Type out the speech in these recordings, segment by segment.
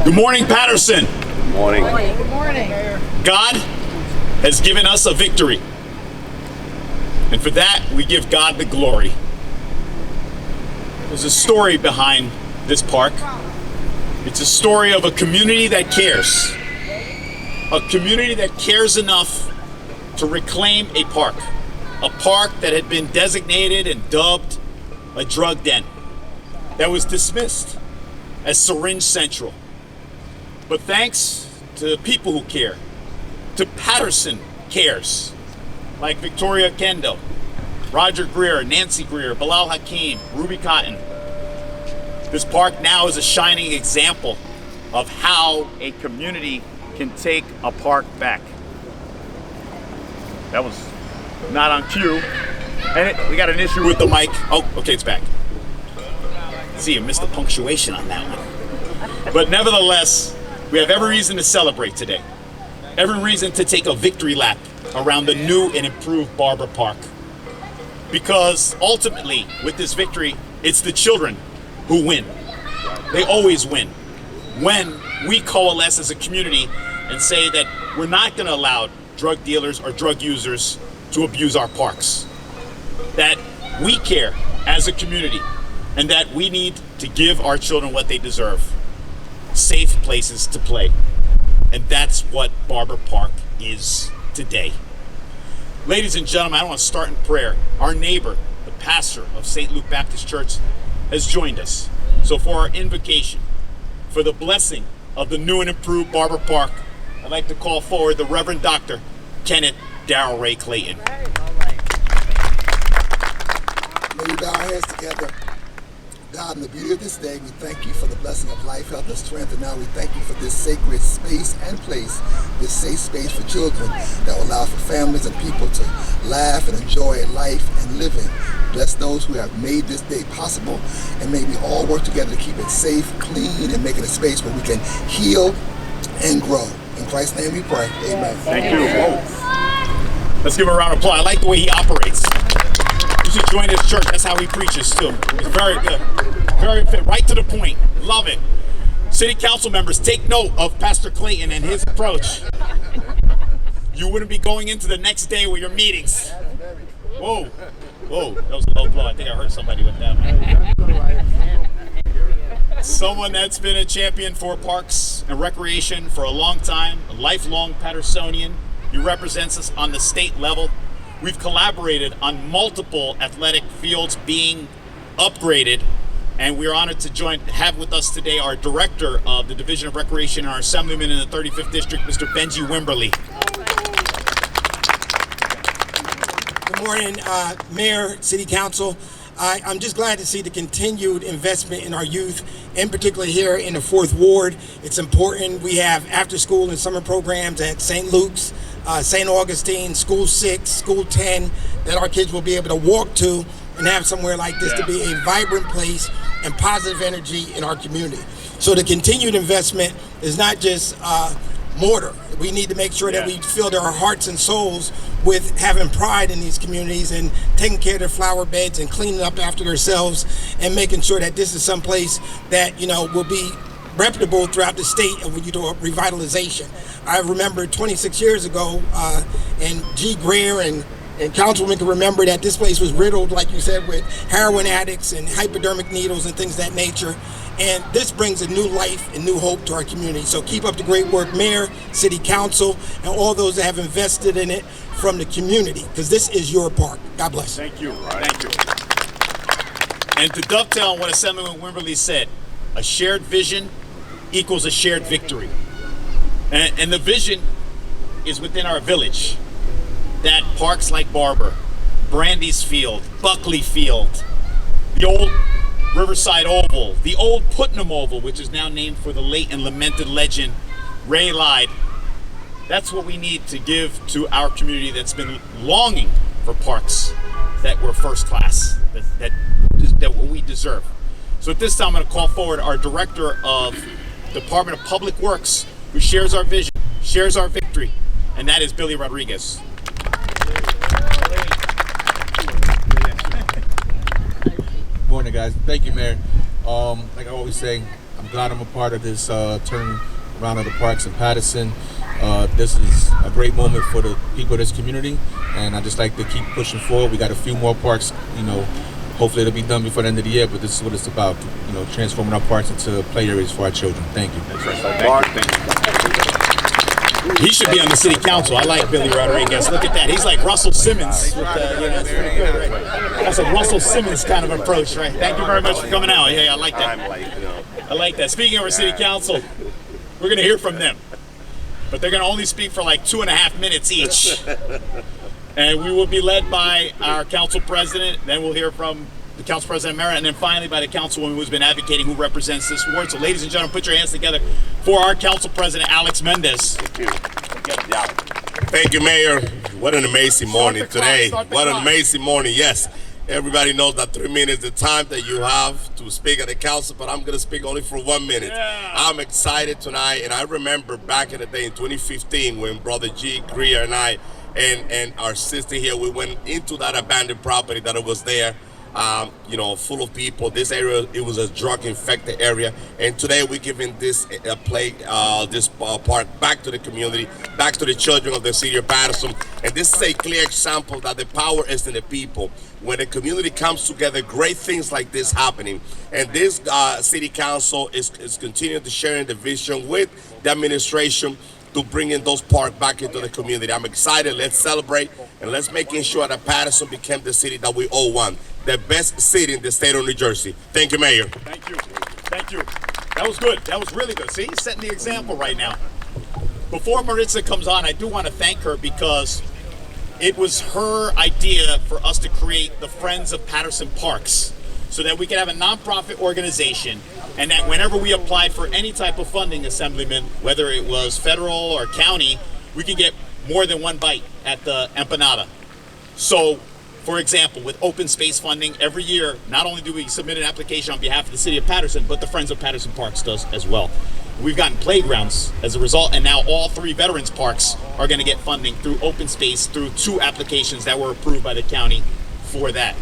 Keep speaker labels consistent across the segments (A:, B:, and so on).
A: Good morning, Paterson.
B: Good morning.
C: Good morning.
A: God has given us a victory. And for that, we give God the glory. There's a story behind this park. It's a story of a community that cares. A community that cares enough to reclaim a park. A park that had been designated and dubbed a drug den. That was dismissed as Syringe Central. But thanks to people who care, to Paterson cares, like Victoria Kendo, Roger Greer, Nancy Greer, Bilal Hakim, Ruby Cotton. This park now is a shining example of how a community can take a park back. That was not on cue. And we got an issue with the mic. Oh, okay, it's back. See, you missed the punctuation on that one. But nevertheless, we have every reason to celebrate today. Every reason to take a victory lap around the new and improved Barbour Park. Because ultimately, with this victory, it's the children who win. They always win. When we coalesce as a community and say that we're not going to allow drug dealers or drug users to abuse our parks. That we care as a community and that we need to give our children what they deserve. Safe places to play. And that's what Barbour Park is today. Ladies and gentlemen, I want to start in prayer. Our neighbor, the pastor of St. Luke Baptist Church, has joined us. So for our invocation, for the blessing of the new and improved Barbour Park, I'd like to call forward the Reverend Dr. Kenneth Darrell Ray Clayton.
D: May we bow our heads together. God, in the beauty of this day, we thank you for the blessing of life, health, and strength, and now we thank you for this sacred space and place, this safe space for children that will allow for families and people to laugh and enjoy life and living. Bless those who have made this day possible, and may we all work together to keep it safe, clean, and make it a space where we can heal and grow. In Christ's name we pray. Amen.
A: Thank you. Whoa. Let's give him a round of applause. I like the way he operates. You should join his church. That's how he preaches too. It's very good. Very fit. Right to the point. Love it. City council members, take note of Pastor Clayton and his approach. You wouldn't be going into the next day with your meetings. Whoa. Whoa. That was a low blow. I think I hurt somebody with that one. Someone that's been a champion for parks and recreation for a long time, a lifelong Patersonian. He represents us on the state level. We've collaborated on multiple athletic fields being upgraded, and we're honored to have with us today our director of the Division of Recreation and our assemblyman in the 35th District, Mr. Benji Wimberly.
E: Good morning, Mayor, City Council. I'm just glad to see the continued investment in our youth, in particular here in the 4th Ward. It's important. We have after school and summer programs at St. Luke's, St. Augustine, School 6, School 10, that our kids will be able to walk to and have somewhere like this to be a vibrant place and positive energy in our community. So the continued investment is not just mortar. We need to make sure that we fill our hearts and souls with having pride in these communities and taking care of their flower beds and cleaning up after themselves and making sure that this is some place that, you know, will be reputable throughout the state when you do a revitalization. I remember 26 years ago, and G. Greer and Councilwoman can remember that this place was riddled, like you said, with heroin addicts and hypodermic needles and things of that nature. And this brings a new life and new hope to our community. So keep up the great work, Mayor, City Council, and all those that have invested in it from the community, because this is your park. God bless.
A: Thank you. Thank you. And to dovetail on what Assemblyman Wimberly said, a shared vision equals a shared victory. And the vision is within our village. That parks like Barbour, Brandy's Field, Buckley Field, the old Riverside Oval, the old Putnam Oval, which is now named for the late and lamented legend Ray Lyde. That's what we need to give to our community that's been longing for parks that were first class, that what we deserve. So at this time, I'm going to call forward our Director of Department of Public Works, who shares our vision, shares our victory, and that is Billy Rodriguez.
F: Morning, guys. Thank you, Mayor. Like I always say,
B: I'm glad I'm a part of this turn around of the parks in Paterson. This is a great moment for the people of this community, and I just like to keep pushing forward. We got a few more parks, hopefully it'll be done before the end of the year, but this is what it's about, transforming our parks into play areas for our children. Thank you.
A: That's right. Thank you. He should be on the city council. I like Billy Rodriguez. Look at that. He's like Russell Simmons. That's pretty good, right? That's a Russell Simmons kind of approach, right? Thank you very much for coming out. Yeah, I like that. I like that. Speaking of our city council, we're going to hear from them. But they're going to only speak for like 2.5 minutes each. And we will be led by our council president. Then we'll hear from the council president, Mara, and then finally by the councilwoman who's been advocating, who represents this ward. So ladies and gentlemen, put your hands together for our council president, Alex Mendez.
C: Thank you. Thank you, Mayor. What an amazing morning today. What an amazing morning. Yes, everybody knows that 3 minutes is the time that you have to speak at the council, but I'm going to speak only for 1 minute.
A: Yeah.
C: I'm excited tonight, and I remember back in the day in 2015 when Brother G. Greer and I and our sister here, we went into that abandoned property that was there, full of people. This area, it was a drug-infected area, and today we're giving this park back to the community, back to the children of the city of Paterson. And this is a clear example that the power is in the people. When the community comes together, great things like this happening. And this city council is continuing to share the vision with the administration to bring in those parks back into the community. I'm excited. Let's celebrate, and let's making sure that Paterson became the city that we all want, the best city in the state of New Jersey. Thank you, Mayor.
A: Thank you. Thank you. That was good. That was really good. See, he's setting the example right now. Before Maritza comes on, I do want to thank her because it was her idea for us to create the Friends of Paterson Parks so that we could have a nonprofit organization, and that whenever we applied for any type of funding, Assemblyman, whether it was federal or county, we could get more than one bite at the empanada. So, for example, with open space funding, every year, not only do we submit an application on behalf of the city of Paterson, but the Friends of Paterson Parks does as well. We've gotten playgrounds as a result, and now all 3 veterans parks are going to get funding through open space, through 2 applications that were approved by the county for that.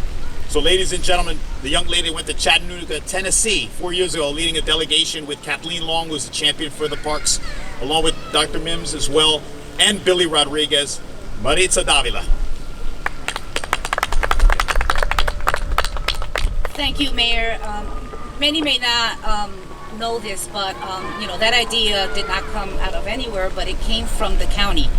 A: So ladies and gentlemen, the young lady went to Chattanooga, Tennessee 4 years ago, leading a delegation with Kathleen Long, who's the champion for the parks, along with Dr. Mims as well, and Billy Rodriguez. Maritza Davila.
F: Thank you, Mayor. Many may not know this, but that idea did not come out of anywhere, but it came from the county.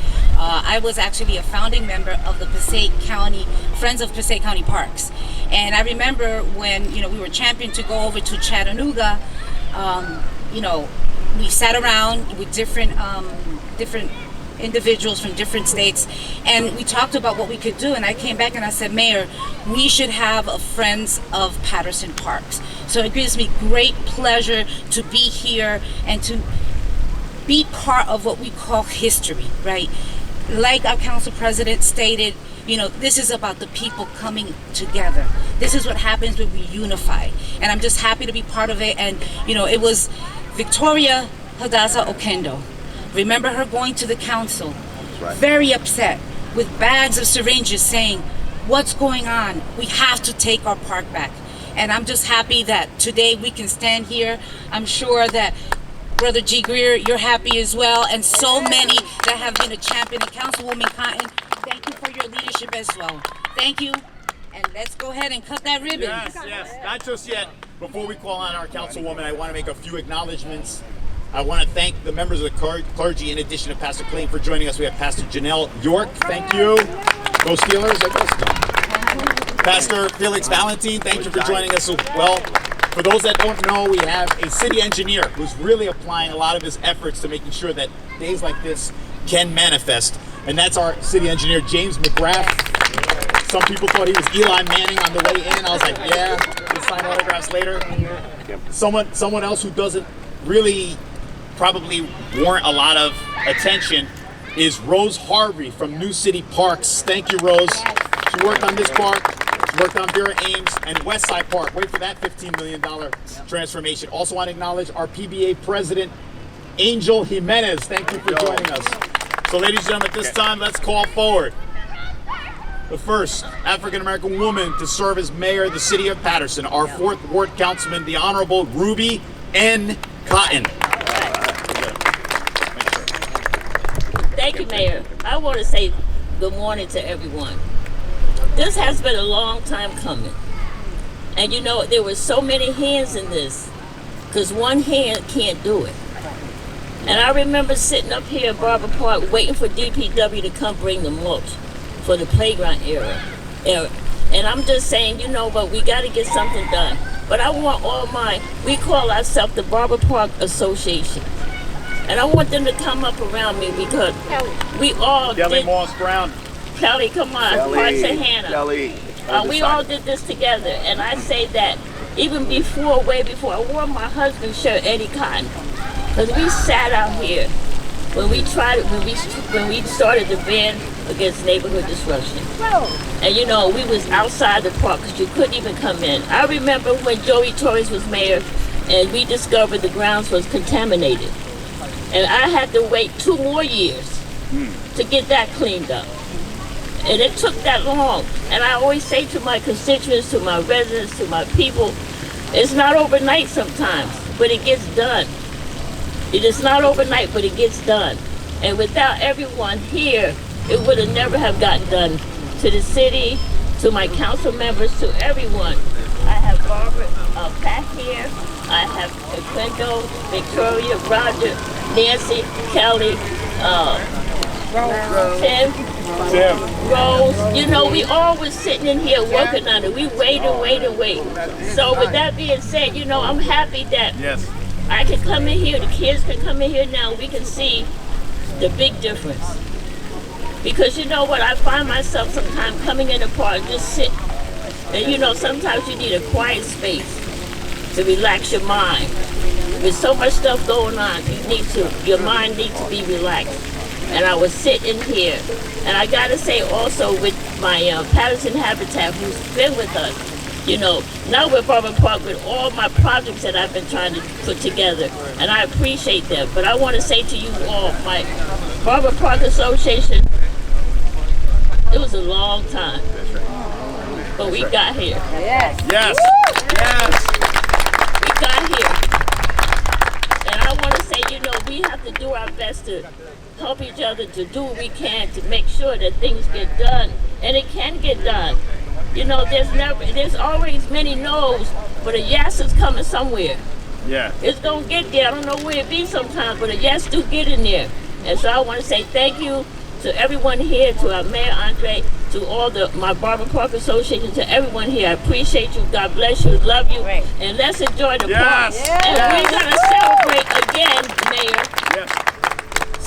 F: I was actually a founding member of the Passaic County Friends of Passaic County Parks, and I remember when we were championed to go over to Chattanooga. We sat around with different individuals from different states, and we talked about what we could do. And I came back and I said, Mayor, we should have a Friends of Paterson Parks. So it gives me great pleasure to be here and to be part of what we call history, right? Like our council president stated, this is about the people coming together. This is what happens when we unify. And I'm just happy to be part of it. And, it was Victoria Hadassah Okendo. Remember her going to the council, very upset, with bags of syringes saying, what's going on? We have to take our park back. And I'm just happy that today we can stand here. I'm sure that Brother G. Greer, you're happy as well, and so many that have been a champion. And Councilwoman Cotton, thank you for your leadership as well. Thank you, and let's go ahead and cut that ribbon.
A: Yes, not just yet. Before we call on our councilwoman, I want to make a few acknowledgments. I want to thank the members of the clergy, in addition to Pastor Clayton, for joining us. We have Pastor Janelle York, thank you. Go Steelers, I guess. Pastor Felix Valentine, thank you for joining us as well. For those that don't know, we have a city engineer who's really applying a lot of his efforts to making sure that days like this can manifest. And that's our city engineer, James McGrath. Some people thought he was Eli Manning on the way in. I was like, yeah, we'll sign autographs later. Someone else who doesn't really probably warrant a lot of attention is Rose Harvey from New City Parks. Thank you, Rose. She worked on this park. Worked on Vera Ames and Westside Park. Wait for that $15 million transformation. Also want to acknowledge our PBA president, Angel Jimenez. Thank you for joining us. So ladies and gentlemen, at this time, let's call forward the first African-American woman to serve as mayor of the city of Paterson, our 4th Ward Councilman, the Honorable Ruby N. Cotton.
G: Thank you, Mayor. I want to say good morning to everyone. This has been a long time coming. And you know, there were so many hands in this, because one hand can't do it. And I remember sitting up here at Barbour Park waiting for DPW to come bring the mulch for the playground area. And I'm just saying, you know what, we got to get something done. But I want we call ourselves the Barbour Park Association. And I want them to come up around me because we all
A: Kelly Moss Brown.
G: Kelly, come on.
H: Kelly,
G: Parts and Hannah.
H: Kelly.
G: We all did this together. And I say that even before, way before, I wore my husband's shirt, Eddie Cotton. Because we sat out here when we started the ban against neighborhood disruption. And you know, we was outside the park because you couldn't even come in. I remember when Joey Torres was mayor and we discovered the grounds was contaminated. And I had to wait 2 more years to get that cleaned up. And it took that long. And I always say to my constituents, to my residents, to my people, it's not overnight sometimes, but it gets done. It is not overnight, but it gets done. And without everyone here, it would have never have gotten done. To the city, to my council members, to everyone. I have Barbara, Pat here. I have Quendo, Victoria, Roger, Nancy, Kelly, Tim, Rose. You know, we all was sitting in here working on it. We wait. So with that being said, you know, I'm happy that I can come in here, the kids can come in here now, we can see the big difference. Because you know what, I find myself sometimes coming in the park, just sit. And you know, sometimes you need a quiet space to relax your mind. With so much stuff going on, your mind needs to be relaxed. And I was sitting here. And I gotta say also with my Paterson Habitat, who's been with us, you know, now with Barbour Park, with all my projects that I've been trying to put together, and I appreciate them. But I want to say to you all, my Barbour Park Association, it was a long time, but we got here.
A: Yes.
G: We got here. And I want to say, you know, we have to do our best to help each other, to do what we can to make sure that things get done. And it can get done. You know, there's always many no's, but a yes is coming somewhere.
A: Yeah.
G: It's going to get there. I don't know where it be sometimes, but a yes do get in there. And so I want to say thank you to everyone here, to our Mayor Andre, to all my Barbour Park Association, to everyone here. I appreciate you. God bless you. Love you. Right. And let's enjoy the park. And we're going to celebrate again, Mayor,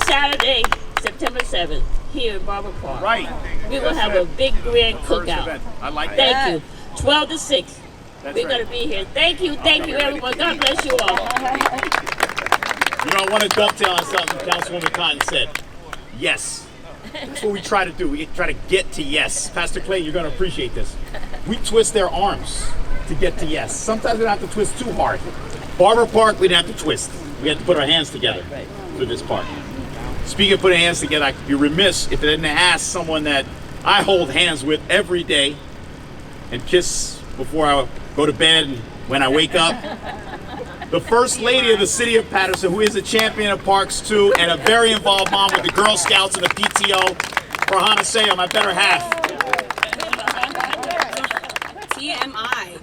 G: Saturday, September 7th, here in Barbour Park.
A: Right.
G: We're going to have a big grand cookout.
A: I like that.
G: Thank you. 12 to 6. We're going to be here. Thank you, everyone. God bless you all.
A: You know, I want to dovetail on something Councilwoman Cotton said. Yes. That's what we try to do. We try to get to yes. Pastor Clay, you're going to appreciate this. We twist their arms to get to yes. Sometimes we don't have to twist too hard. Barbour Park, we didn't have to twist. We had to put our hands together for this park. Speaking of putting hands together, I'd be remiss if I didn't ask someone that I hold hands with every day and kiss before I go to bed and when I wake up. The First Lady of the City of Paterson, who is a champion of parks too, and a very involved mom with the Girl Scouts and the PTO, for Andre Sayegh, my better half.
I: TMI.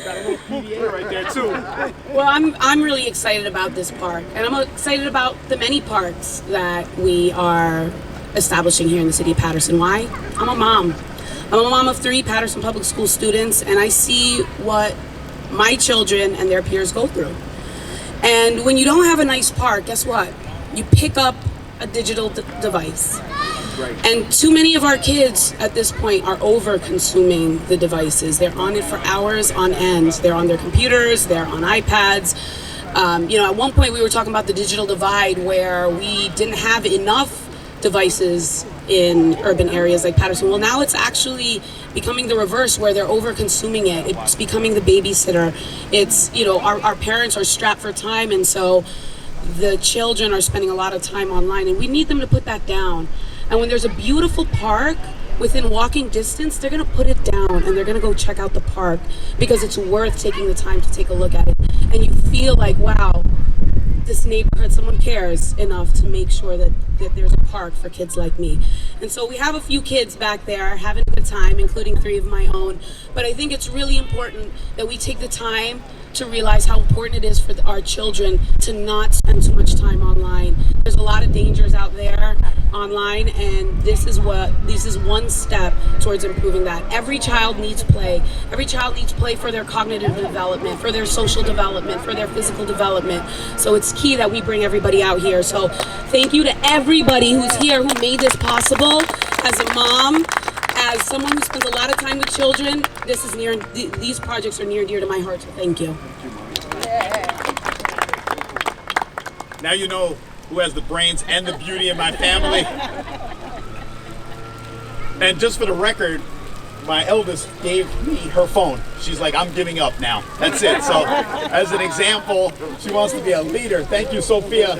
A: Got a little PDA right there too.
I: Well, I'm really excited about this park, and I'm excited about the many parks that we are establishing here in the city of Paterson. Why? I'm a mom. I'm a mom of 3 Paterson Public School students, and I see what my children and their peers go through. And when you don't have a nice park, guess what? You pick up a digital device. Right. And too many of our kids at this point are over-consuming the devices. They're on it for hours on end. They're on their computers, they're on iPads. You know, at one point we were talking about the digital divide where we didn't have enough devices in urban areas like Paterson. Well, now it's actually becoming the reverse where they're over consuming it. It's becoming the babysitter. It's, you know, our parents are strapped for time, and so the children are spending a lot of time online, and we need them to put that down. And when there's a beautiful park within walking distance, they're gonna put it down and they're gonna go check out the park because it's worth taking the time to take a look at it. And you feel like, wow, this neighborhood, someone cares enough to make sure that there's a park for kids like me. And so we have a few kids back there having a good time, including 3 of my own. But I think it's really important that we take the time to realize how important it is for our children to not spend too much time online. There's a lot of dangers out there online, and this is one step towards improving that. Every child needs play. Every child needs play for their cognitive development, for their social development, for their physical development. So it's key that we bring everybody out here. So thank you to everybody who's here who made this possible. As a mom, as someone who spends a lot of time with children, these projects are near and dear to my heart, so thank you.
A: Now you know who has the brains and the beauty in my family. And just for the record, my eldest gave me her phone. She's like, I'm giving up now. That's it. So as an example, she wants to be a leader. Thank you, Sophia.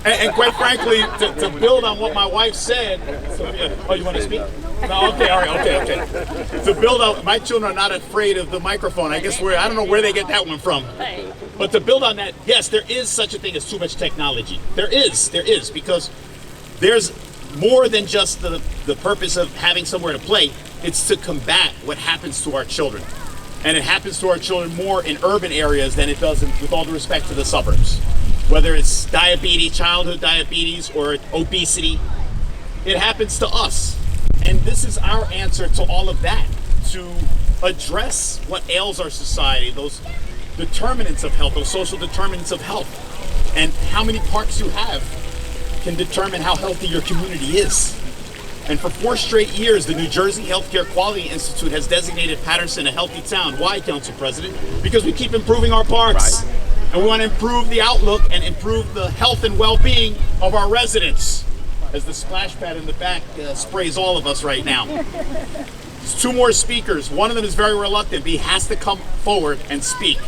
A: And quite frankly, to build on what my wife said, Sophia, oh, you want to speak? No, okay, all right, okay. To build out, my children are not afraid of the microphone. I guess I don't know where they get that one from. But to build on that, yes, there is such a thing as too much technology. There is, because there's more than just the purpose of having somewhere to play. It's to combat what happens to our children. And it happens to our children more in urban areas than it does with all due respect to the suburbs. Whether it's diabetes, childhood diabetes, or obesity, it happens to us. And this is our answer to all of that, to address what ails our society, those determinants of health, those social determinants of health. And how many parks you have can determine how healthy your community is. And for 4 straight years, the New Jersey Healthcare Quality Institute has designated Paterson a healthy town. Why, Council President? Because we keep improving our parks. Right. And we want to improve the outlook and improve the health and well-being of our residents. As the splash pad in the back sprays all of us right now. There's 2 more speakers. One of them is very reluctant, but he has to come forward and speak.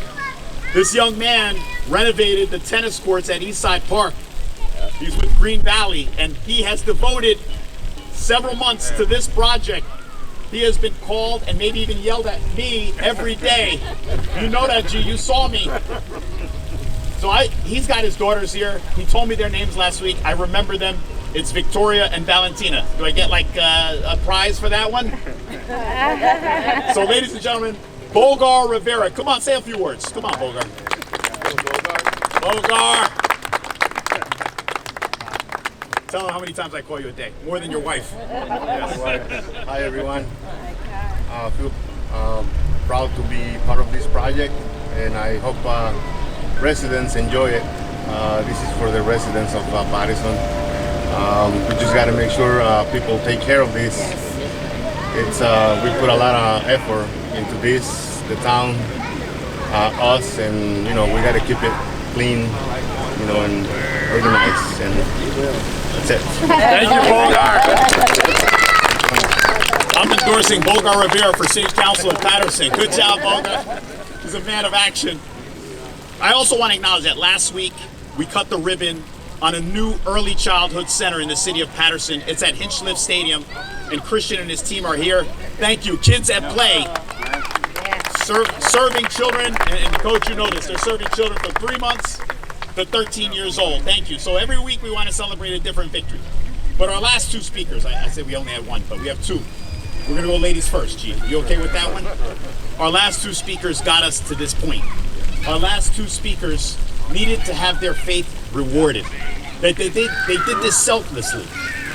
A: This young man renovated the tennis courts at Eastside Park. He's with Green Valley, and he has devoted several months to this project. He has been called and maybe even yelled at me every day. You know that, G, you saw me. So he's got his daughters here. He told me their names last week. I remember them. It's Victoria and Valentina. Do I get like a prize for that one? So ladies and gentlemen, Barbour Rivera. Come on, say a few words. Come on, Barbour. Barbour. Tell them how many times I call you a day. More than your wife. Yes.
H: Hi, everyone. I feel proud to be part of this project, and I hope residents enjoy it. This is for the residents of Paterson. We just got to make sure people take care of this. It's we put a lot of effort into this, the town, us, and we got to keep it clean, and organized, and that's it.
A: Thank you, Barbour. I'm endorsing Barbour Rivera for City Council of Paterson. Good job, Barbour. He's a man of action. I also want to acknowledge that last week we cut the ribbon on a new early childhood center in the city of Paterson. It's at Hinchliffe Stadium, and Christian and his team are here. Thank you. Kids at Play. Serving children, and Coach, you know this, they're serving children from 3 months to 13 years old. Thank you. So every week we want to celebrate a different victory. But our last 2 speakers, I said we only had 1, but we have 2. We're going to go ladies first, G. You okay with that one? Our last 2 speakers got us to this point. Our last 2 speakers needed to have their faith rewarded. That they did this selflessly.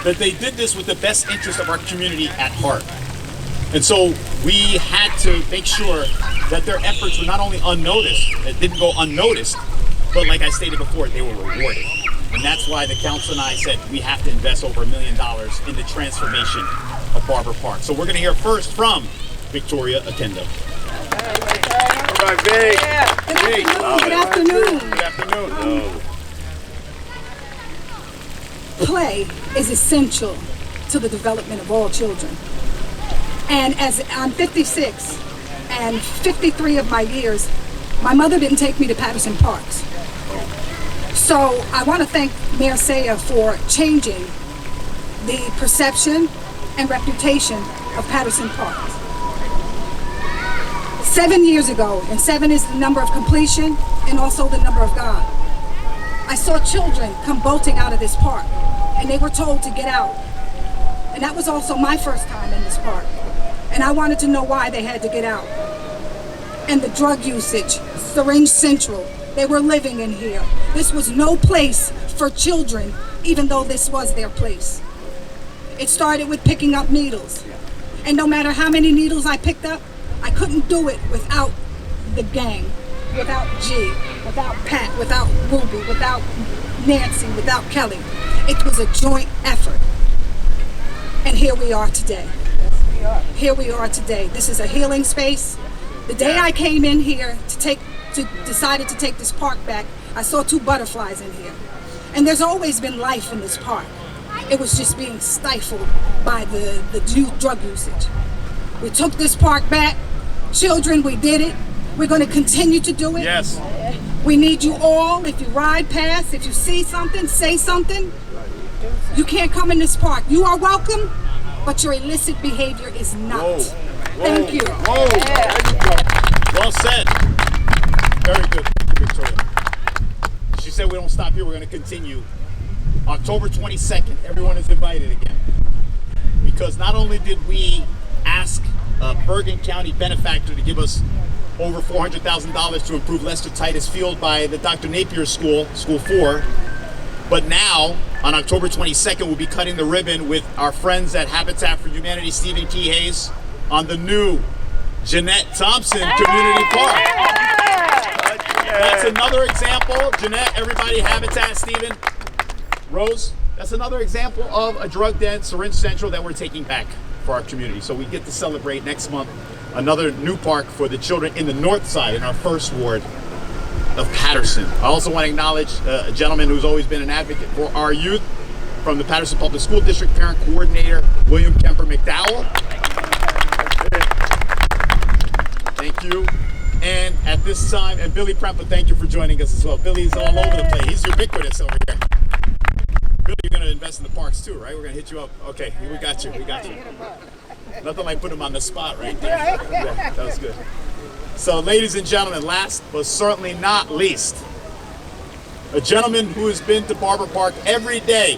A: That they did this with the best interest of our community at heart. And so we had to make sure that their efforts were not only unnoticed, it didn't go unnoticed, but like I stated before, they were rewarded. And that's why the council and I said we have to invest over $1 million in the transformation of Barbour Park. So we're going to hear first from Victoria Akendo.
J: Good afternoon.
A: Good afternoon.
J: Play is essential to the development of all children. And as I'm 56, and 53 of my years, my mother didn't take me to Paterson Parks. So I want to thank Mayor Sayegh for changing the perception and reputation of Paterson Park. 7 years ago, and 7 is the number of completion and also the number of God, I saw children come bolting out of this park, and they were told to get out. And that was also my first time in this park. And I wanted to know why they had to get out. And the drug usage, Syringe Central, they were living in here. This was no place for children, even though this was their place. It started with picking up needles. And no matter how many needles I picked up, I couldn't do it without the gang, without G, without Pat, without Ruby, without Nancy, without Kelly. It was a joint effort. And here we are today. Here we are today. This is a healing space. The day I came in here decided to take this park back, I saw 2 butterflies in here. And there's always been life in this park. It was just being stifled by the drug usage. We took this park back. Children, we did it. We're going to continue to do it.
A: Yes.
J: We need you all. If you ride past, if you see something, say something. You can't come in this park. You are welcome, but your illicit behavior is not.
A: Whoa.
J: Thank you.
A: Whoa. There you go. Well said. Very good. Thank you, Victoria. She said we don't stop here. We're going to continue. October 22nd, everyone is invited again. Because not only did we ask a Bergen County benefactor to give us over $400,000 to improve Lester Titus Field by the Dr. Napier School, School 4, but now, on October 22nd, we'll be cutting the ribbon with our friends at Habitat for Humanity, Stephen Key Hayes, on the new Jeanette Thompson Community Park. That's another example. Jeanette, everybody, Habitat, Stephen, Rose, that's another example of a drug den, Syringe Central, that we're taking back for our community. So we get to celebrate next month another new park for the children in the north side, in our first ward of Paterson. I also want to acknowledge a gentleman who's always been an advocate for our youth from the Paterson Public School District, Parent Coordinator William Kemper McDowell. Thank you. And at this time, and Billy Prempa, thank you for joining us as well. Billy's all over the place. He's ubiquitous over here. Billy, you're going to invest in the parks too, right? We're going to hit you up. Okay, we got you. We got you. Nothing like putting him on the spot right there. Yeah, that was good. So, ladies and gentlemen, last but certainly not least, a gentleman who has been to Barbour Park every day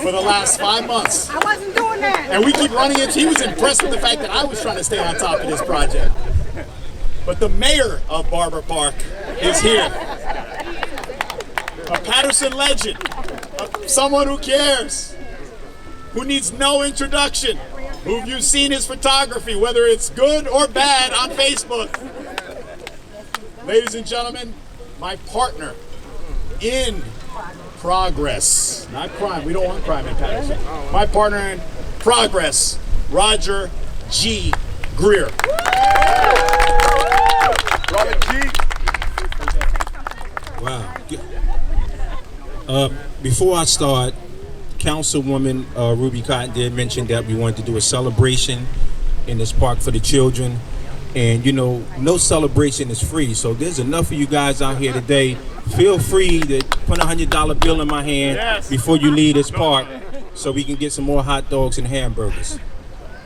A: for the last 5 months.
J: I wasn't doing that.
A: And we keep running into, he was impressed with the fact that I was trying to stay on top of this project. But the mayor of Barbour Park is here. A Paterson legend, someone who cares, who needs no introduction, who you've seen his photography, whether it's good or bad, on Facebook. Ladies and gentlemen, my partner in progress, not crime, we don't want crime in Paterson. My partner in progress, Roger G. Greer. Robert G.
K: Wow. Before I start, Councilwoman Ruby Cotton did mention that we wanted to do a celebration in this park for the children. And you know, no celebration is free. So there's enough of you guys out here today. Feel free to put a $100 bill in my hand before you leave this park so we can get some more hot dogs and hamburgers.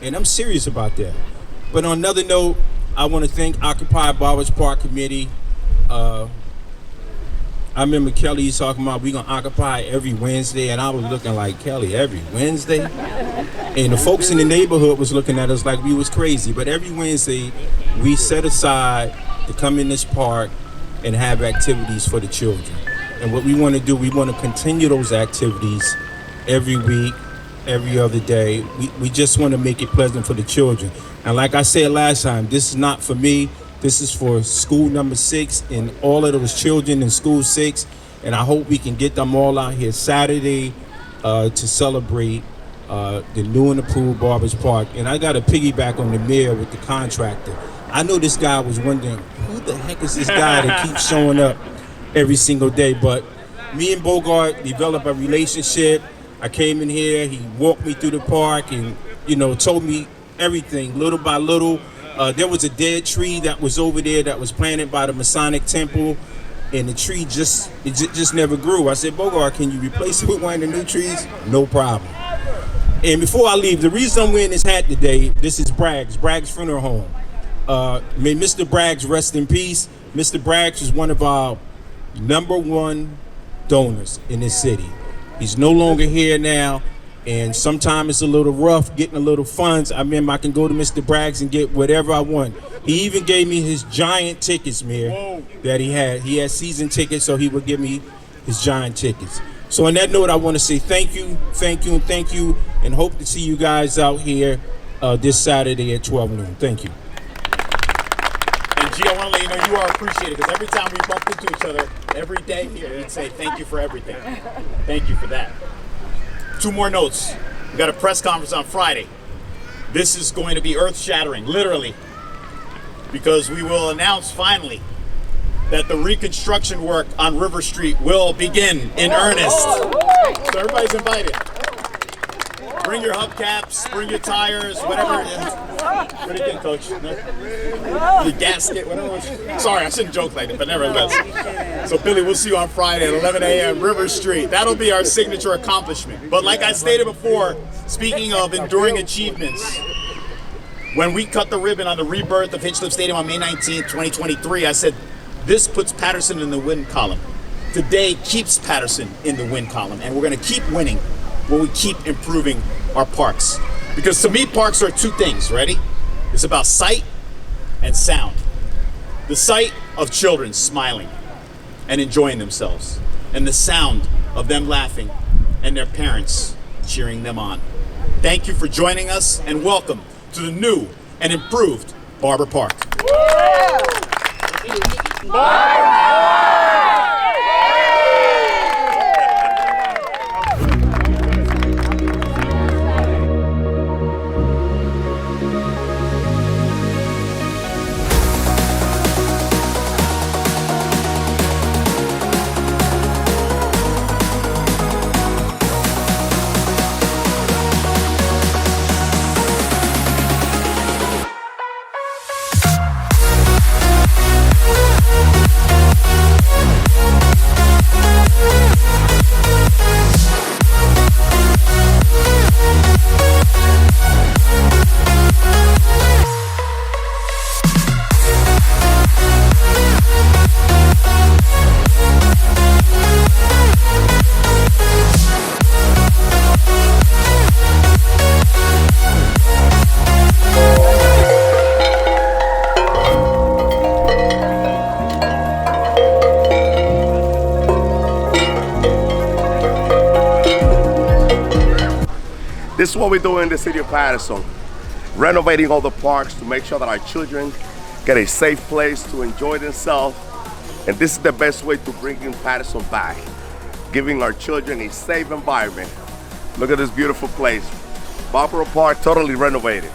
K: And I'm serious about that. But on another note, I want to thank Occupy Barbour Park Committee. I remember Kelly talking about we gonna occupy every Wednesday, and I was looking like, Kelly, every Wednesday? And the folks in the neighborhood was looking at us like we was crazy. But every Wednesday, we set aside to come in this park and have activities for the children. And what we want to do, we want to continue those activities every week, every other day. We just want to make it pleasant for the children. And like I said last time, this is not for me. This is for school number 6 and all of those children in school 6. And I hope we can get them all out here Saturday to celebrate the new and approved Barbour Park. And I got to piggyback on the mayor with the contractor. I know this guy was wondering, who the heck is this guy that keeps showing up every single day? But me and Bogart developed a relationship. I came in here, he walked me through the park and, you know, told me everything little by little. There was a dead tree that was over there that was planted by the Masonic Temple, and the tree just never grew. I said, Bogart, can you replace it with one of the new trees? No problem. And before I leave, the reason I'm wearing this hat today, this is Bragg's Funeral Home. May Mr. Braggs rest in peace. Mr. Braggs was one of our #1 donors in this city. He's no longer here now, and sometimes it's a little rough getting a little funds. I remember I can go to Mr. Braggs and get whatever I want. He even gave me his giant tickets, Mayor, that he had. He had season tickets, so he would give me his giant tickets. So on that note, I want to say thank you, and hope to see you guys out here this Saturday at 12 noon. Thank you.
A: And G, I want to let you know you are appreciated, because every time we bumped into each other, every day here, you'd say thank you for everything. Thank you for that. 2 more notes. We got a press conference on Friday. This is going to be earth-shattering, literally, because we will announce finally that the reconstruction work on River Street will begin in earnest. So everybody's invited. Bring your hubcaps, bring your tires, whatever. What do you think, Coach? No? Your gasket, whatever. Sorry, I shouldn't joke like that, but nevertheless. So Billy, we'll see you on Friday at 11 a.m. River Street. That'll be our signature accomplishment. But like I stated before, speaking of enduring achievements, when we cut the ribbon on the rebirth of Hinchliffe Stadium on May 19th, 2023, I said, this puts Paterson in the win column. Today keeps Paterson in the win column, and we're going to keep winning when we keep improving our parks. Because to me, parks are 2 things, ready? It's about sight and sound. The sight of children smiling and enjoying themselves, and the sound of them laughing and their parents cheering them on. Thank you for joining us, and welcome to the new and improved Barbour Park.
C: This is what we do in the city of Paterson, renovating all the parks to make sure that our children get a safe place to enjoy themselves. And this is the best way to bring in Paterson back, giving our children a safe environment. Look at this beautiful place. Barbour Park totally renovated.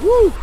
C: Woo!